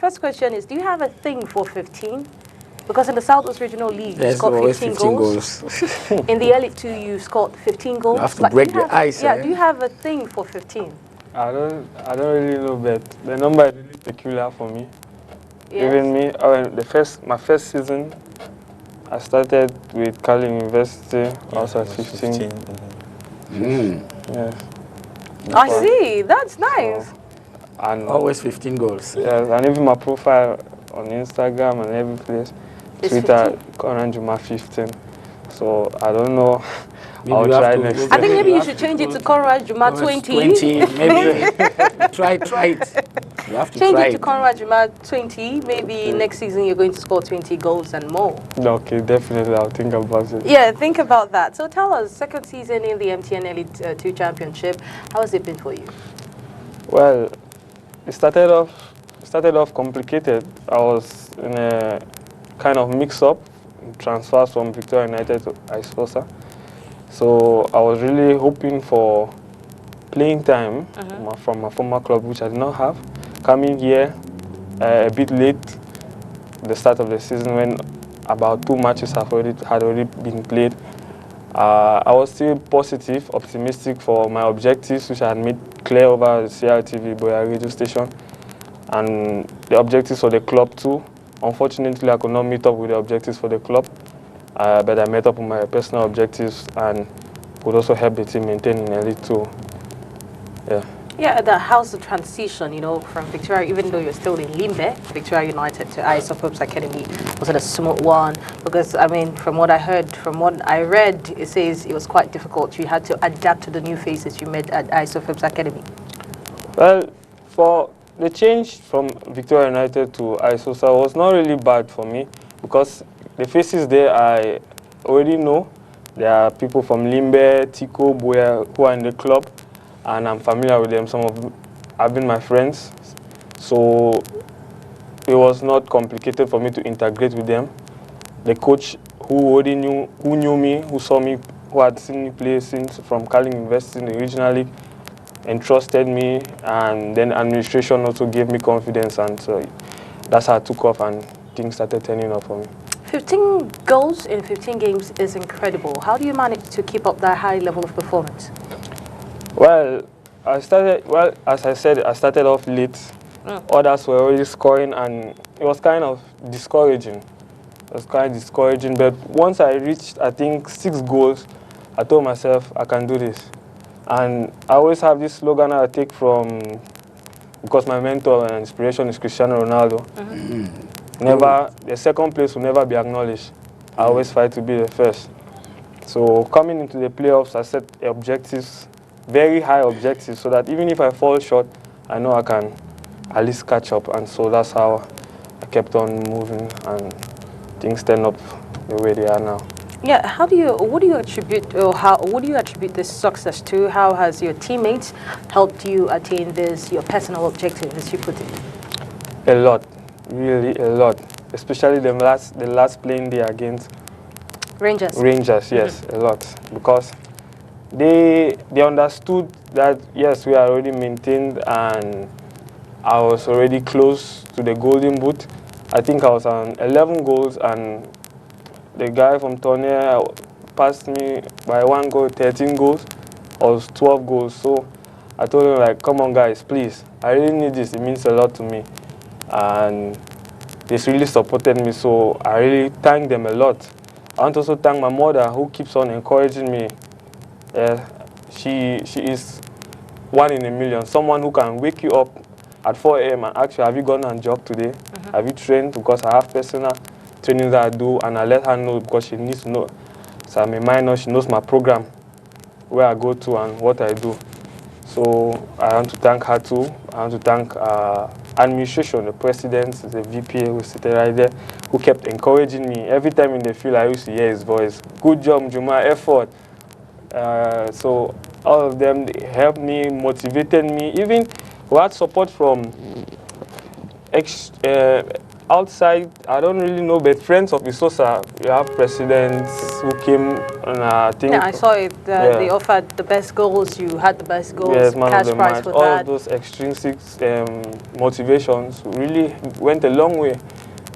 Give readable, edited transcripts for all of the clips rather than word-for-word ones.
first question is, do you have a thing for 15? Because in the Southwest Regional League, you There's scored always 15 goals. In the Elite 2, you scored 15 goals. You have to break the ice. Yeah, do you have a thing for 15? I don't really know, but the number is really peculiar for me. Yes. Even me, my first season, I started with Cali University. I was at 15. Yes. I see. That's nice. So, and Always 15 goals. yes, and even my profile on Instagram and every place, It's Twitter, NJUMA 15. So I don't know. Maybe I'll you have try to- next I think maybe you have should to change it go- to Conrad Juma 20. 20, maybe. try it. You have to Change try it to Conrad Juma 20. Maybe next season you're going to score 20 goals and more. Okay, definitely. I'll think about it. Yeah, think about that. So tell us, second season in the MTN Elite 2 Championship, how has it been for you? Well, it started off complicated. I was in a kind of mix-up, transfers from Victoria United to IKOSE. So I was really hoping for playing time from my former club, which I did not have. Coming here a bit late, the start of the season, when about 2 matches had already been played. I was still positive, optimistic for my objectives, which I had made clear over the CRTV Boya radio station, and the objectives for the club too. Unfortunately, I could not meet up with the objectives for the club, but I met up with my personal objectives and could also help the team maintain in Elite 2. Yeah. Yeah, how's the transition, you know, from Victoria, even though you're still in Limbe, Victoria United to IKOSE Academy? Was it a smooth one? Because, I mean, from what I heard, from what I read, it says it was quite difficult. You had to adapt to the new faces you met at IKOSE Academy. Well, for the change from Victoria United to IKOSE was not really bad for me, because the faces there I already know. There are people from Limbe, Tico, Boya who are in the club, and I'm familiar with them. Some of them have been my friends, so it was not complicated for me to integrate with them. The coach who knew me, who saw me, who had seen me play since from Cali University in the regional league, entrusted me, and then administration also gave me confidence, and so that's how I took off and things started turning up for me. 15 goals in 15 games is incredible. How do you manage to keep up that high level of performance? Well, as I said, I started off late. Others were already scoring, and it was kind of discouraging. It was kind of discouraging, but once I reached, I think, 6 goals, I told myself, I can do this. And I always have this slogan I take from, because my mentor and inspiration is Cristiano Ronaldo. The second place will never be acknowledged. I always fight to be the first. So coming into the playoffs, I set objectives, very high objectives, so that even if I fall short, I know I can at least catch up. And so that's how I kept on moving, and things turn up the way they are now. Yeah, what do you attribute this success to? How has your teammates helped you attain this, your personal objective, as you put it? A lot, really a lot. Especially the last playing day against Rangers. Rangers, yes, a lot. Because they understood that, yes, we are already maintained, and I was already close to the golden boot. I think I was on 11 goals, and the guy from Tournai passed me by 1 goal, 13 goals. I was 12 goals. So I told him, like, come on guys, please, I really need this, it means a lot to me. And they really supported me, so I really thank them a lot. I want to also thank my mother, who keeps on encouraging me. She is 1 in a million, someone who can wake you up at 4 a.m. and ask you, have you gone and jogged today? Have you trained? Because I have personal training that I do, and I let her know because she needs to know. So I'm a minor, she knows my program, where I go to and what I do. So I want to thank her too. I want to thank administration, the president, the VP who seated right there, who kept encouraging me. Every time in the field, I used to hear his voice. Good job, Juma, effort. So all of them, they helped me, motivated me. Even we had support from outside, I don't really know, but friends of Isosa, we have presidents who came, and I think... Yeah, I saw it. They offered the best goals. You had the best goals. Yes, man cash of the prize match. for All that. of those extrinsic motivations really went a long way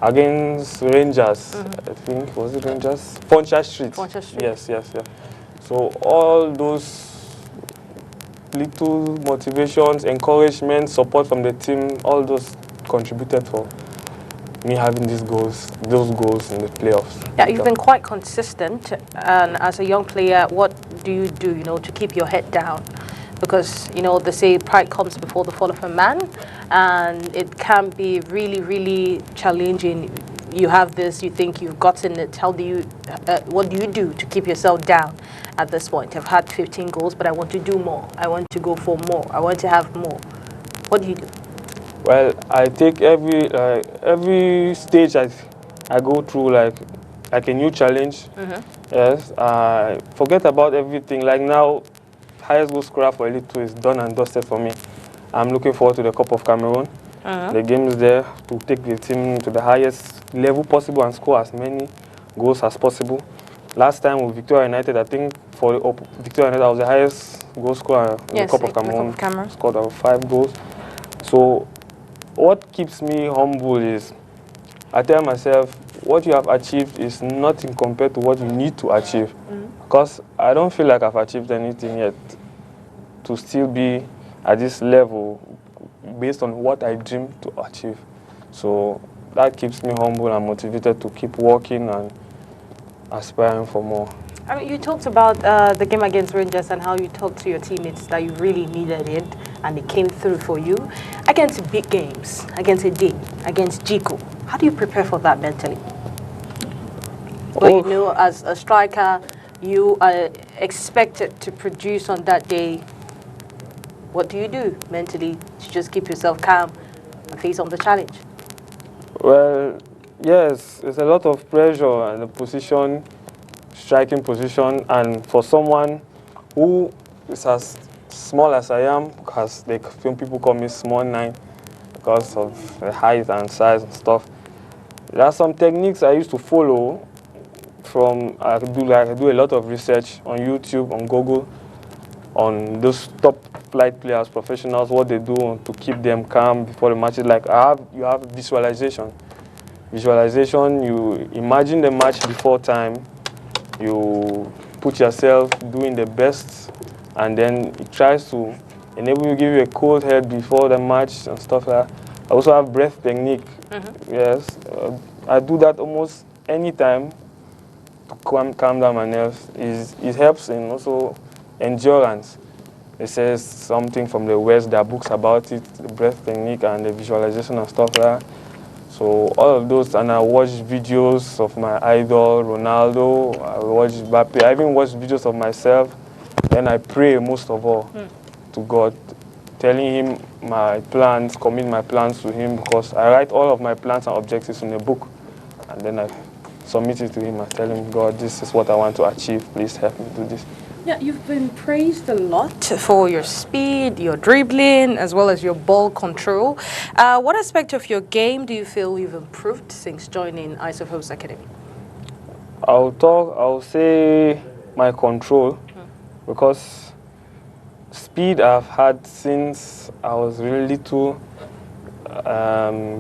against Rangers. I think, was it Rangers? Poncha Street. Poncha Street. Yes. So all those little motivations, encouragement, support from the team, all those contributed for me having those goals in the playoffs. Yeah, you've been quite consistent, and as a young player, what do you do, to keep your head down? Because, they say pride comes before the fall of a man, and it can be really, really challenging. You have this, you think you've gotten it. What do you do to keep yourself down at this point? I've had 15 goals, but I want to do more. I want to go for more. I want to have more. What do you do? Well, I take every stage I go through like a new challenge. Yes, I forget about everything. Like now, highest goal scorer for Elite 2 is done and dusted for me. I'm looking forward to the Cup of Cameroon. The game is there to take the team to the highest level possible and score as many goals as possible. Last time with Victoria United, I think for Victoria United, I was the highest goal scorer in the Cup of Cameroon. Scored 5 goals. So what keeps me humble is I tell myself what you have achieved is nothing compared to what you need to achieve. Because I don't feel like I've achieved anything yet to still be at this level based on what I dream to achieve. So that keeps me humble and motivated to keep working and aspiring for more. I mean, you talked about the game against Rangers and how you talked to your teammates that you really needed it and it came through for you. Against big games, against Ade, against Jico, how do you prepare for that mentally? Well, as a striker, you are expected to produce on that day. What do you do mentally to just keep yourself calm and face on the challenge? Well, yes, there's a lot of pressure and the position, striking position, and for someone who is as small as I am, because some people call me small 9 because of the height and size and stuff. There are some techniques I used to follow I do a lot of research on YouTube, on Google, on those top flight players, professionals, what they do to keep them calm before the matches. Like you have visualization. Visualization, you imagine the match before time, you put yourself doing the best, and then it tries to enable you, give you a cold head before the match and stuff like that. I also have breath technique. Yes, I do that almost any time to calm down my nerves. It helps in also endurance. It says something from the West, there are books about it, the breath technique and the visualization and stuff like that. So all of those, and I watch videos of my idol, Ronaldo, I watch Mbappe, I even watch videos of myself. Then I pray most of all to God, telling him my plans, commit my plans to him, because I write all of my plans and objectives in a book. And then I submit it to him and tell him, God, this is what I want to achieve. Please help me do this. Yeah, you've been praised a lot for your speed, your dribbling, as well as your ball control. What aspect of your game do you feel you've improved since joining Isophobe's Academy? I'll say my control, because speed I've had since I was really little.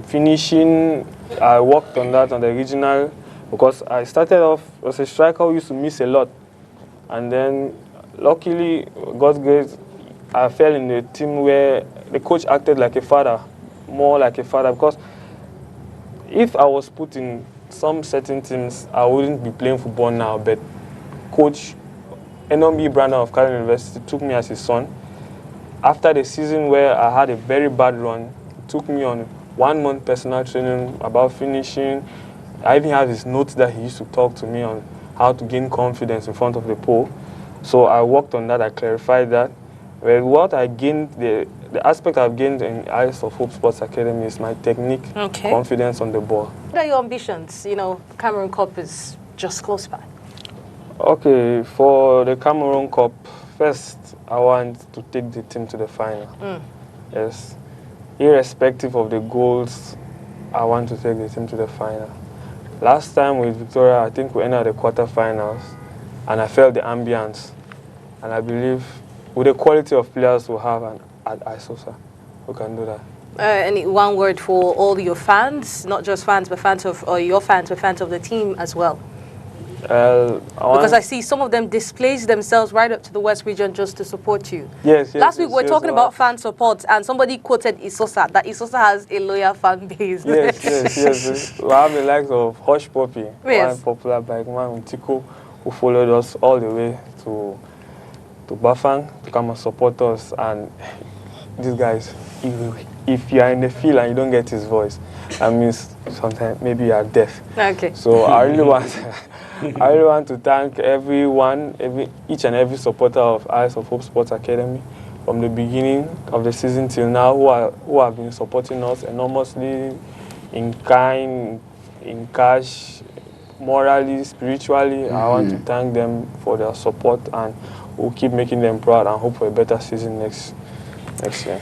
Finishing, I worked on that on the regional, because I started off as a striker who used to miss a lot. And then, luckily, God's grace, I fell in a team where the coach acted like a father, more like a father. Because if I was put in some certain teams, I wouldn't be playing football now. But Coach NMB Brandon of Cameroon University took me as his son. After the season where I had a very bad run, he took me on 1 month personal training about finishing. I even have his notes that he used to talk to me on how to gain confidence in front of the pole. So I worked on that, I clarified that. Well, what I gained, the aspect I've gained in Eyes of Hope Sports Academy is my technique, confidence on the ball. What are your ambitions? Cameroon Cup is just close by. Okay, for the Cameroon Cup, first I want to take the team to the final. Yes, irrespective of the goals I want to take the team to the final. Last time with Victoria, I think we entered the quarterfinals, and I felt the ambience. And I believe with the quality of players we have at ISOSA, we can do that. And one word for all your fans, not just fans, but fans of, or your fans, but fans of the team as well. Because I see some of them displace themselves right up to the West region just to support you. Yes, yes. Last week we were talking about fan support, and somebody quoted Isosa, that Isosa has a loyal fan base. Yes. We have the likes of Hush Poppy, yes. one popular bike man, Tiko, who followed us all the way to Bafang to come and support us. And these guys, if you are in the field and you don't get his voice, that means sometimes maybe you are deaf. Okay. So I really want to thank everyone, each and every supporter of Eyes of Hope Sports Academy from the beginning of the season till now, who have been supporting us enormously in kind, in cash, morally, spiritually. I want to thank them for their support, and we'll keep making them proud and hope for a better season next year.